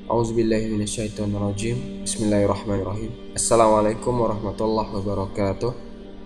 A'udzubillahi minasyaitonirrajim. Bismillahirrahmanirrahim. Assalamualaikum warahmatullahi wabarakatuh.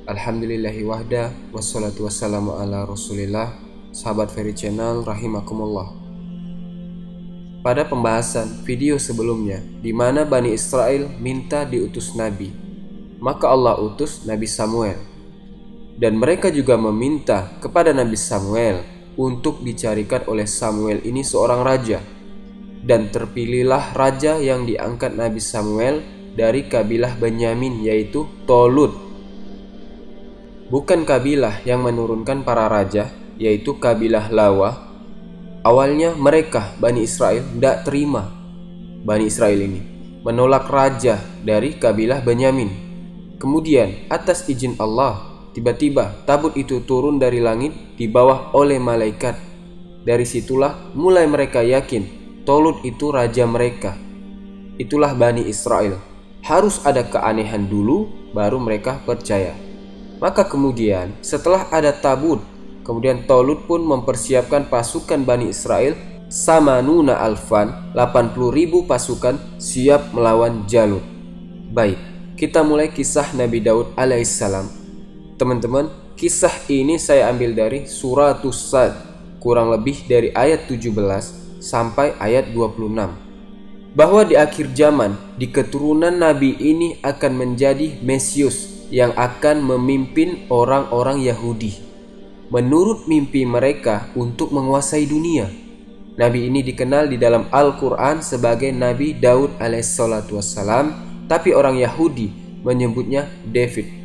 Alhamdulillahi wahda, wassalatu wassalamu ala rasulillah. Sahabat Ferry Channel rahimakumullah. Pada pembahasan video sebelumnya, di mana Bani Israel minta diutus Nabi, maka Allah utus Nabi Samuel. Dan mereka juga meminta kepada Nabi Samuel untuk dicarikan oleh Samuel ini seorang raja. Dan terpilihlah raja yang diangkat Nabi Samuel dari kabilah Benyamin, yaitu Tolut. Bukan kabilah yang menurunkan para raja, yaitu kabilah Lawa. Awalnya mereka, Bani Israel, tidak terima. Bani Israel ini menolak raja dari kabilah Benyamin. Kemudian atas izin Allah, tiba-tiba tabut itu turun dari langit dibawa oleh malaikat. Dari situlah mulai mereka yakin Tolut itu raja mereka. Itulah Bani Israel. Harus ada keanehan dulu baru mereka percaya. Maka kemudian setelah ada tabut, kemudian Tolut pun mempersiapkan pasukan Bani Israel samanuna alfan, 80.000 pasukan siap melawan Jalut. Baik, kita mulai kisah Nabi Daud alaihissalam. Teman-teman, kisah ini saya ambil dari Suratus Sad, kurang lebih dari ayat 17 sampai ayat 26. Bahwa di akhir zaman, di keturunan Nabi ini akan menjadi Mesius yang akan memimpin orang-orang Yahudi menurut mimpi mereka untuk menguasai dunia. Nabi ini dikenal di dalam Al-Quran sebagai Nabi Daud alaihissalatu wassalam, tapi orang Yahudi menyebutnya David.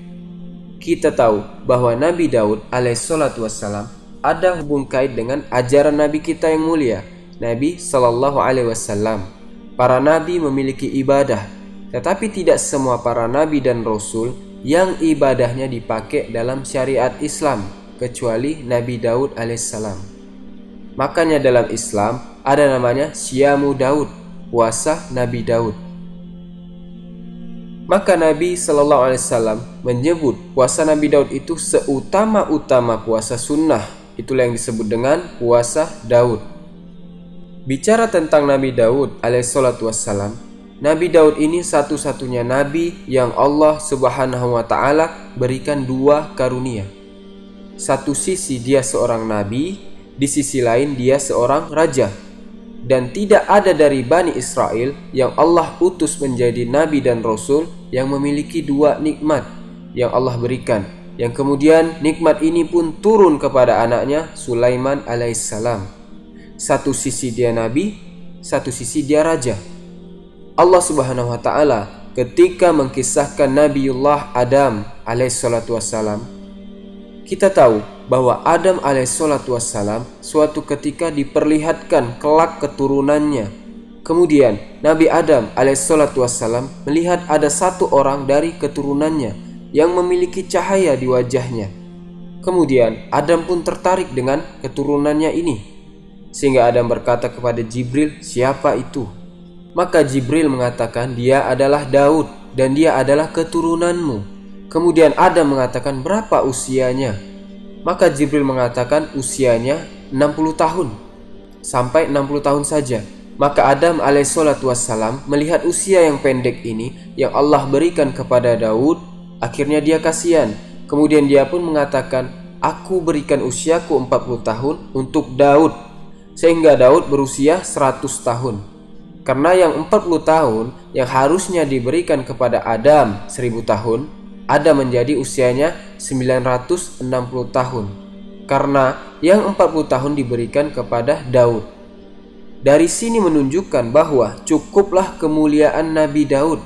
Kita tahu bahwa Nabi Daud alaihissalatu wassalam ada hubung kait dengan ajaran Nabi kita yang mulia, Nabi Sallallahu Alaihi Wasallam. Para nabi memiliki ibadah, tetapi tidak semua para nabi dan rasul yang ibadahnya dipakai dalam syariat Islam, kecuali Nabi Daud alaihissalam. Makanya dalam Islam ada namanya Syamu Daud, puasa Nabi Daud. Maka Nabi Sallallahu Alaihi Wasallam menyebut puasa Nabi Daud itu seutama-utama puasa sunnah. Itulah yang disebut dengan puasa Daud. Bicara tentang Nabi Daud alaihissalatu wassalam, Nabi Daud ini satu-satunya Nabi yang Allah subhanahu wa ta'ala berikan dua karunia. Satu sisi dia seorang Nabi, di sisi lain dia seorang raja. Dan tidak ada dari Bani Israel yang Allah utus menjadi Nabi dan Rasul yang memiliki dua nikmat yang Allah berikan, yang kemudian nikmat ini pun turun kepada anaknya Sulaiman alaihissalam. Satu sisi dia nabi, satu sisi dia raja. Allah subhanahu wa ta'ala ketika mengkisahkan Nabiullah Adam alaihissalatu wassalam, kita tahu bahwa Adam alaihissalatu wassalam suatu ketika diperlihatkan kelak keturunannya. Kemudian Nabi Adam alaihissalatu wassalam melihat ada satu orang dari keturunannya yang memiliki cahaya di wajahnya. Kemudian Adam pun tertarik dengan keturunannya ini, sehingga Adam berkata kepada Jibril, siapa itu? Maka Jibril mengatakan, dia adalah Daud dan dia adalah keturunanmu. Kemudian Adam mengatakan, berapa usianya? Maka Jibril mengatakan usianya 60 tahun. Sampai 60 tahun saja. Maka Adam alaihissalatu wassalam melihat usia yang pendek ini yang Allah berikan kepada Daud, akhirnya dia kasihan. Kemudian dia pun mengatakan, aku berikan usiaku 40 tahun untuk Daud, sehingga Daud berusia 100 tahun. Karena yang 40 tahun yang harusnya diberikan kepada Adam 1000 tahun, Adam menjadi usianya 960 tahun. Karena yang 40 tahun diberikan kepada Daud. Dari sini menunjukkan bahwa cukuplah kemuliaan Nabi Daud,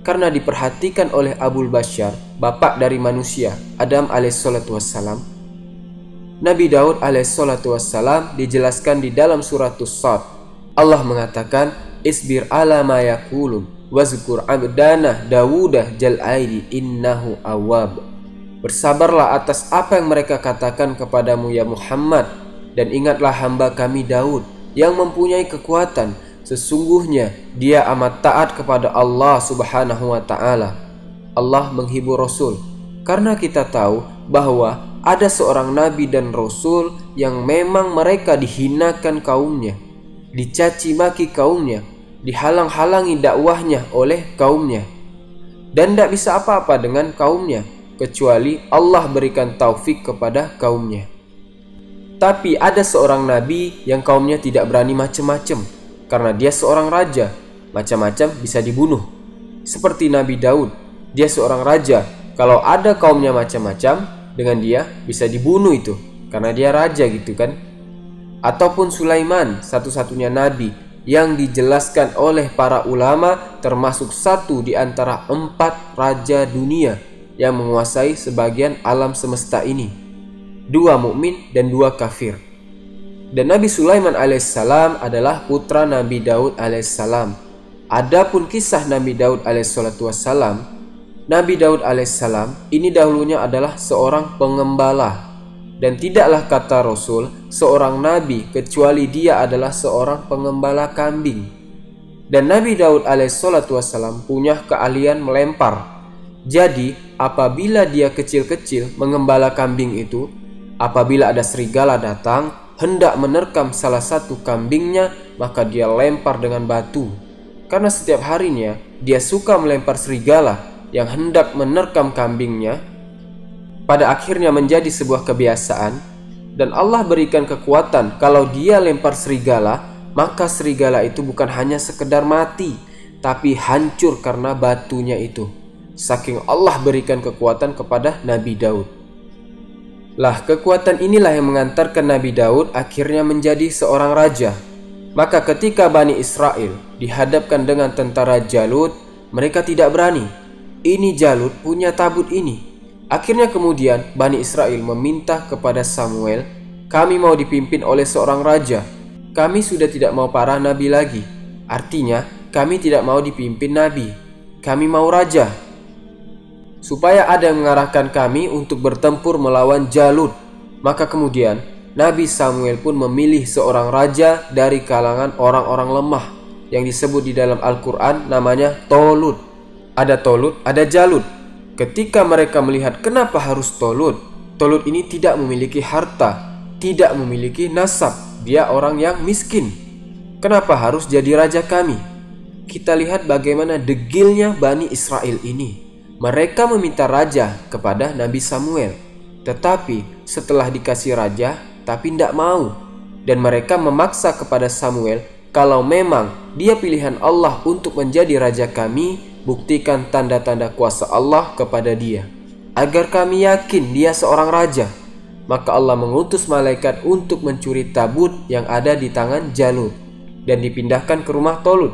karena diperhatikan oleh Abul Bashar, bapak dari manusia, Adam alaihissalatu wassalam. Nabi Daud alaihissalatu wassalam dijelaskan di dalam Suratus Sad. Allah mengatakan, isbir ala ma yakulun wazkur abdana Dawudah jal aidi innahu awwab. Bersabarlah atas apa yang mereka katakan kepadamu ya Muhammad, dan ingatlah hamba kami Daud yang mempunyai kekuatan. Sesungguhnya dia amat taat kepada Allah subhanahu wa ta'ala. Allah menghibur Rasul, karena kita tahu bahwa ada seorang nabi dan rasul yang memang mereka dihinakan kaumnya, dicaci maki kaumnya, dihalang-halangi dakwahnya oleh kaumnya, dan tidak bisa apa-apa dengan kaumnya kecuali Allah berikan taufik kepada kaumnya. Tapi ada seorang nabi yang kaumnya tidak berani macam-macam, karena dia seorang raja, macam-macam bisa dibunuh. Seperti Nabi Daud, dia seorang raja, kalau ada kaumnya macam-macam, dengan dia bisa dibunuh itu, karena dia raja gitu kan. Ataupun Sulaiman, satu-satunya nabi yang dijelaskan oleh para ulama termasuk satu di antara 4 raja dunia yang menguasai sebagian alam semesta ini, 2 mukmin dan 2 kafir. Dan Nabi Sulaiman alaihissalam adalah putra Nabi Daud alaihissalam. Adapun kisah Nabi Daud alaihissalam, Nabi Daud alaihissalam ini dahulunya adalah seorang pengembala, dan tidaklah kata Rasul seorang nabi kecuali dia adalah seorang pengembala kambing. Dan Nabi Daud alaihissalam punya keahlian melempar. Jadi apabila dia kecil-kecil mengembala kambing itu, apabila ada serigala datang hendak menerkam salah satu kambingnya, maka dia lempar dengan batu. Karena setiap harinya dia suka melempar serigala yang hendak menerkam kambingnya, pada akhirnya menjadi sebuah kebiasaan. Dan Allah berikan kekuatan, kalau dia lempar serigala, maka serigala itu bukan hanya sekedar mati, tapi hancur karena batunya itu. Saking Allah berikan kekuatan kepada Nabi Daud. Lah, kekuatan inilah yang mengantarkan Nabi Daud akhirnya menjadi seorang raja. Maka ketika Bani Israel dihadapkan dengan tentara Jalut, mereka tidak berani. Ini Jalut punya tabut ini. Akhirnya kemudian Bani Israel meminta kepada Samuel, kami mau dipimpin oleh seorang raja. Kami sudah tidak mau para nabi lagi. Artinya kami tidak mau dipimpin nabi. Kami mau raja. Supaya ada yang mengarahkan kami untuk bertempur melawan Jalut. Maka kemudian Nabi Samuel pun memilih seorang raja dari kalangan orang-orang lemah yang disebut di dalam Al-Quran namanya Tolut. Ada Tolut, ada Jalut. Ketika mereka melihat kenapa harus Tolut, Tolut ini tidak memiliki harta, tidak memiliki nasab, dia orang yang miskin. Kenapa harus jadi raja kami? Kita lihat bagaimana degilnya Bani Israel ini. Mereka meminta raja kepada Nabi Samuel, tetapi setelah dikasih raja tapi tidak mau. Dan mereka memaksa kepada Samuel, kalau memang dia pilihan Allah untuk menjadi raja kami, buktikan tanda-tanda kuasa Allah kepada dia, agar kami yakin dia seorang raja. Maka Allah mengutus malaikat untuk mencuri tabut yang ada di tangan Jalut dan dipindahkan ke rumah Tolut.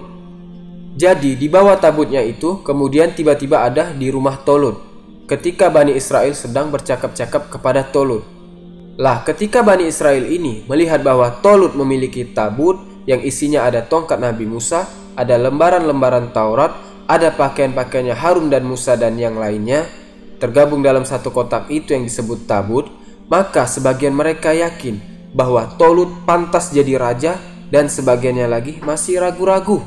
Jadi di bawah tabutnya itu kemudian tiba-tiba ada di rumah Tolut ketika Bani Israel sedang bercakap-cakap kepada Tolut. Lah, ketika Bani Israel ini melihat bahwa Tolut memiliki tabut yang isinya ada tongkat Nabi Musa, ada lembaran-lembaran Taurat, ada pakaian-pakaiannya Harun dan Musa dan yang lainnya, tergabung dalam satu kotak itu yang disebut tabut, maka sebagian mereka yakin bahwa Tolut pantas jadi raja dan sebagiannya lagi masih ragu-ragu.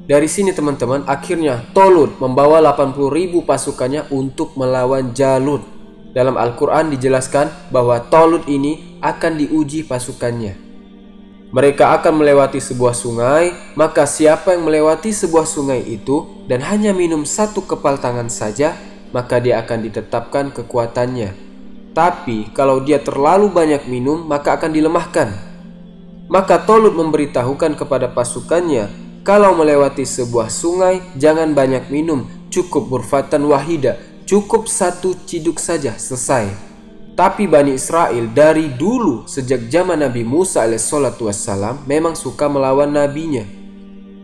Dari sini teman-teman, akhirnya Tolut membawa 80.000 pasukannya untuk melawan Jalut. Dalam Al-Quran dijelaskan bahwa Tolut ini akan diuji pasukannya. Mereka akan melewati sebuah sungai, maka siapa yang melewati sebuah sungai itu dan hanya minum 1 kepal tangan saja, maka dia akan ditetapkan kekuatannya. Tapi kalau dia terlalu banyak minum, maka akan dilemahkan. Maka Tolut memberitahukan kepada pasukannya, kalau melewati sebuah sungai, jangan banyak minum, cukup burfatan wahida, cukup 1 ciduk saja, selesai. Tapi Bani Israel dari dulu sejak zaman Nabi Musa alaihissalam memang suka melawan nabinya,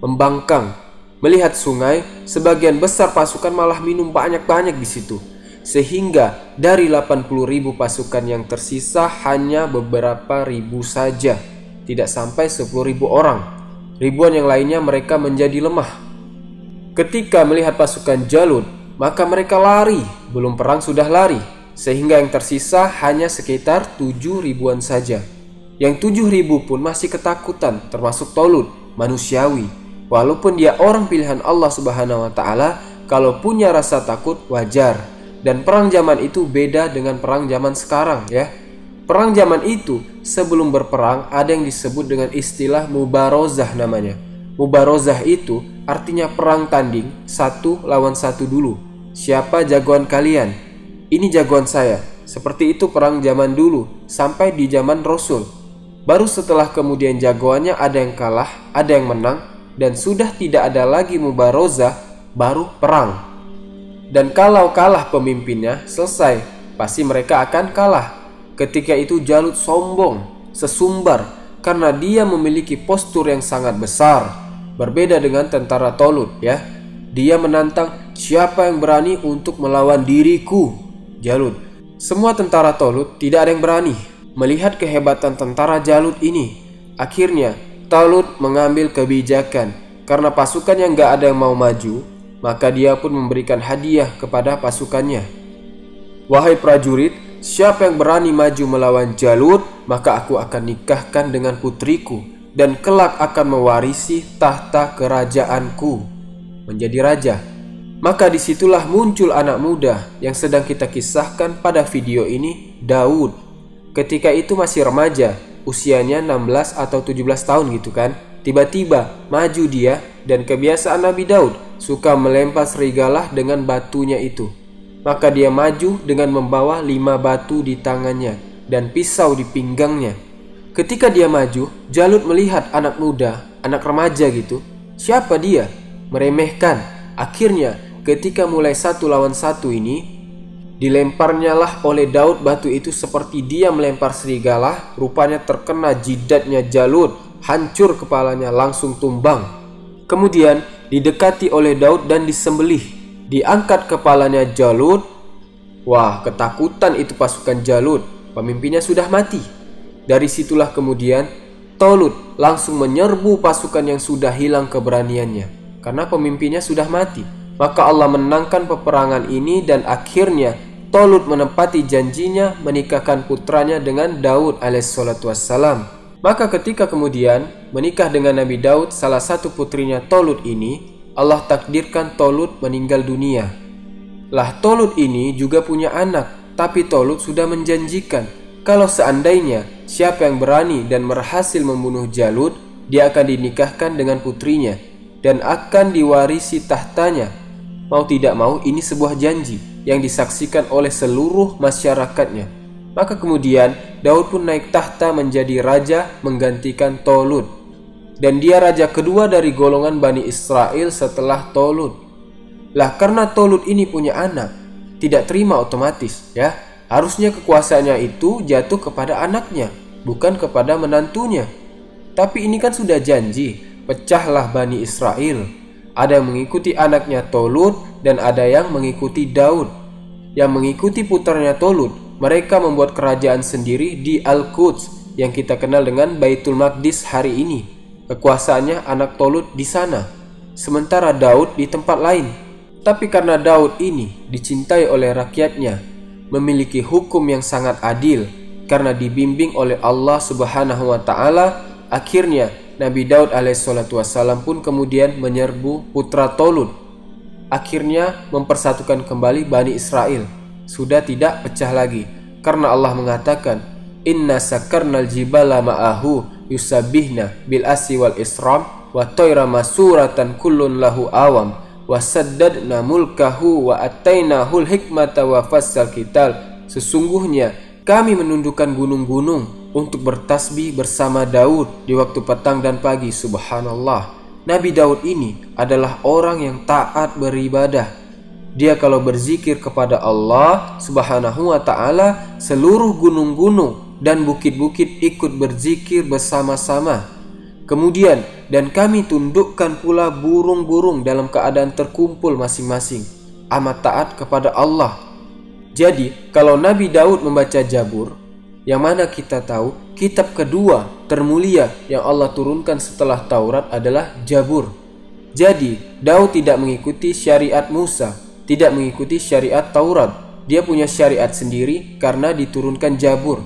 membangkang. Melihat sungai, sebagian besar pasukan malah minum banyak-banyak di situ, sehingga dari 80.000 pasukan yang tersisa hanya beberapa ribu saja, tidak sampai 10.000 orang. Ribuan yang lainnya mereka menjadi lemah. Ketika melihat pasukan Jalut, maka mereka lari, belum perang sudah lari, sehingga yang tersisa hanya sekitar 7.000-an saja. Yang 7.000 pun masih ketakutan, termasuk Tolut, manusiawi. Walaupun dia orang pilihan Allah Subhanahu wa Ta'ala, kalau punya rasa takut wajar. Dan perang zaman itu beda dengan perang zaman sekarang ya. Perang zaman itu sebelum berperang ada yang disebut dengan istilah mubarozah namanya. Mubarozah itu artinya perang tanding, satu lawan satu dulu. Siapa jagoan kalian? Ini jagoan saya. Seperti itu perang zaman dulu, sampai di zaman Rasul. Baru setelah kemudian jagoannya ada yang kalah, ada yang menang, dan sudah tidak ada lagi mubarozah, baru perang. Dan kalau kalah pemimpinnya, selesai, pasti mereka akan kalah. Ketika itu Jalut sombong, sesumbar, karena dia memiliki postur yang sangat besar. Berbeda dengan tentara Tolut, ya. Dia menantang, siapa yang berani untuk melawan diriku? Jalut. Semua tentara Tolut tidak ada yang berani. Melihat kehebatan tentara Jalut ini, akhirnya Talut mengambil kebijakan. Karena pasukannya nggak ada yang mau maju, maka dia pun memberikan hadiah kepada pasukannya. Wahai prajurit, siapa yang berani maju melawan Jalut, maka aku akan nikahkan dengan putriku, dan kelak akan mewarisi tahta kerajaanku, menjadi raja. Maka disitulah muncul anak muda yang sedang kita kisahkan pada video ini, Daud. Ketika itu masih remaja, usianya 16 atau 17 tahun gitu kan. Tiba-tiba maju dia, dan kebiasaan Nabi Daud suka melempar serigala dengan batunya itu. Maka dia maju dengan membawa 5 batu di tangannya dan pisau di pinggangnya. Ketika dia maju, Jalut melihat anak muda, anak remaja gitu. Siapa dia? Meremehkan. Akhirnya ketika mulai 1 lawan 1 ini, dilemparnyalah oleh Daud batu itu seperti dia melempar serigala. Rupanya terkena jidatnya Jalut, hancur kepalanya, langsung tumbang. Kemudian didekati oleh Daud dan disembelih. Diangkat kepalanya Jalut. Wah, ketakutan itu pasukan Jalut. Pemimpinnya sudah mati. Dari situlah kemudian Tolut langsung menyerbu pasukan yang sudah hilang keberaniannya, karena pemimpinnya sudah mati. Maka Allah menangkan peperangan ini, dan akhirnya Tolut menepati janjinya menikahkan putranya dengan Daud alaihissalatu wassalam. Maka ketika kemudian menikah dengan Nabi Daud, salah satu putrinya Tolut ini, Allah takdirkan Tolut meninggal dunia. Lah Tolut ini juga punya anak, tapi Tolut sudah menjanjikan kalau seandainya siapa yang berani dan berhasil membunuh Jalut, dia akan dinikahkan dengan putrinya dan akan diwarisi tahtanya. Mau tidak mau, ini sebuah janji yang disaksikan oleh seluruh masyarakatnya. Maka kemudian Daud pun naik tahta menjadi raja menggantikan Tolut. Dan dia raja kedua dari golongan Bani Israel setelah Tolut. Lah karena Tolut ini punya anak, tidak terima otomatis, ya. Harusnya kekuasaannya itu jatuh kepada anaknya, bukan kepada menantunya. Tapi ini kan sudah janji, pecahlah Bani Israel. Ada yang mengikuti anaknya Tolut dan ada yang mengikuti Daud. Yang mengikuti putranya Tolut, mereka membuat kerajaan sendiri di Al-Quds yang kita kenal dengan Baitul Maqdis hari ini. Kekuasaannya anak Tolut di sana, sementara Daud di tempat lain. Tapi karena Daud ini dicintai oleh rakyatnya, memiliki hukum yang sangat adil, karena dibimbing oleh Allah Subhanahu wa Ta'ala, akhirnya Nabi Daud alaihissalatu wassalam pun kemudian menyerbu putra Tolut. Akhirnya mempersatukan kembali Bani Israel, sudah tidak pecah lagi, karena Allah mengatakan, Inna sakarnal jibala ma'ahu yusabbihna bil asi wal isram wa toira masuratan kullun lahu awam wa saddadna mulkahu wa atainahul hikmata wa fassal kital. Sesungguhnya kami menundukkan gunung-gunung untuk bertasbih bersama Daud di waktu petang dan pagi. Subhanallah, Nabi Daud ini adalah orang yang taat beribadah. Dia kalau berzikir kepada Allah Subhanahu wa Ta'ala, seluruh gunung-gunung dan bukit-bukit ikut berzikir bersama-sama. Kemudian, dan kami tundukkan pula burung-burung dalam keadaan terkumpul masing-masing. Amat taat kepada Allah. Jadi, kalau Nabi Daud membaca Jabur, yang mana kita tahu kitab kedua termulia yang Allah turunkan setelah Taurat adalah Jabur. Jadi, Daud tidak mengikuti syariat Musa, tidak mengikuti syariat Taurat. Dia punya syariat sendiri karena diturunkan Jabur.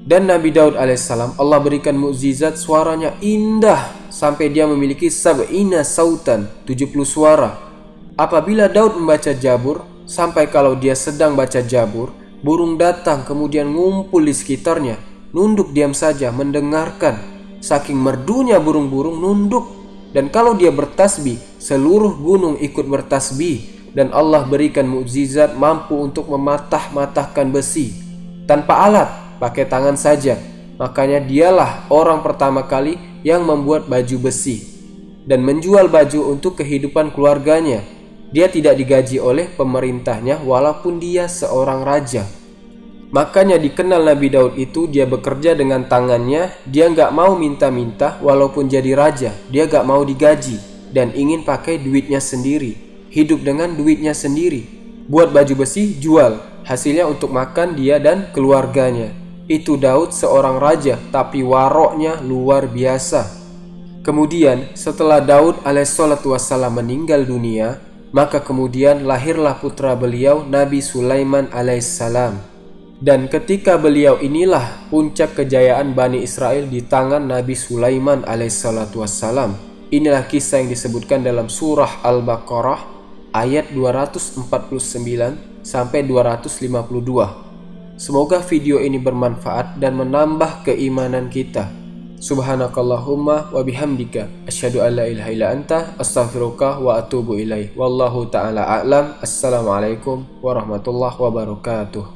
Dan Nabi Daud alaihissalam, Allah berikan mukjizat, suaranya indah sampai dia memiliki sab'ina sautan, 70 suara. Apabila Daud membaca Jabur, sampai kalau dia sedang baca Jabur, burung datang kemudian ngumpul di sekitarnya, nunduk diam saja mendengarkan. Saking merdunya burung-burung nunduk Dan kalau dia bertasbih, seluruh gunung ikut bertasbih. Dan Allah berikan mukjizat mampu untuk mematah-matahkan besi tanpa alat, pakai tangan saja. Makanya dialah orang pertama kali yang membuat baju besi dan menjual baju untuk kehidupan keluarganya. Dia tidak digaji oleh pemerintahnya walaupun dia seorang raja. Makanya dikenal Nabi Daud itu dia bekerja dengan tangannya. Dia gak mau minta-minta walaupun jadi raja. Dia gak mau digaji dan ingin pakai duitnya sendiri, hidup dengan duitnya sendiri. Buat baju besi, jual, hasilnya untuk makan dia dan keluarganya. Itu Daud seorang raja, tapi waroknya luar biasa. Kemudian setelah Daud alaihissalatu wassalam meninggal dunia, maka kemudian lahirlah putra beliau Nabi Sulaiman alaihissalam. Dan ketika beliau inilah puncak kejayaan Bani Israel di tangan Nabi Sulaiman alaihissalatu wassalam. Inilah kisah yang disebutkan dalam surah Al-Baqarah ayat 249 sampai 252. Semoga video ini bermanfaat dan menambah keimanan kita. Subhanakallahumma wa bihamdika asyhadu an la ilaha illa anta astaghfiruka wa atubu ilaik. Wallahu taala a'lam. Assalamualaikum warahmatullahi wabarakatuh.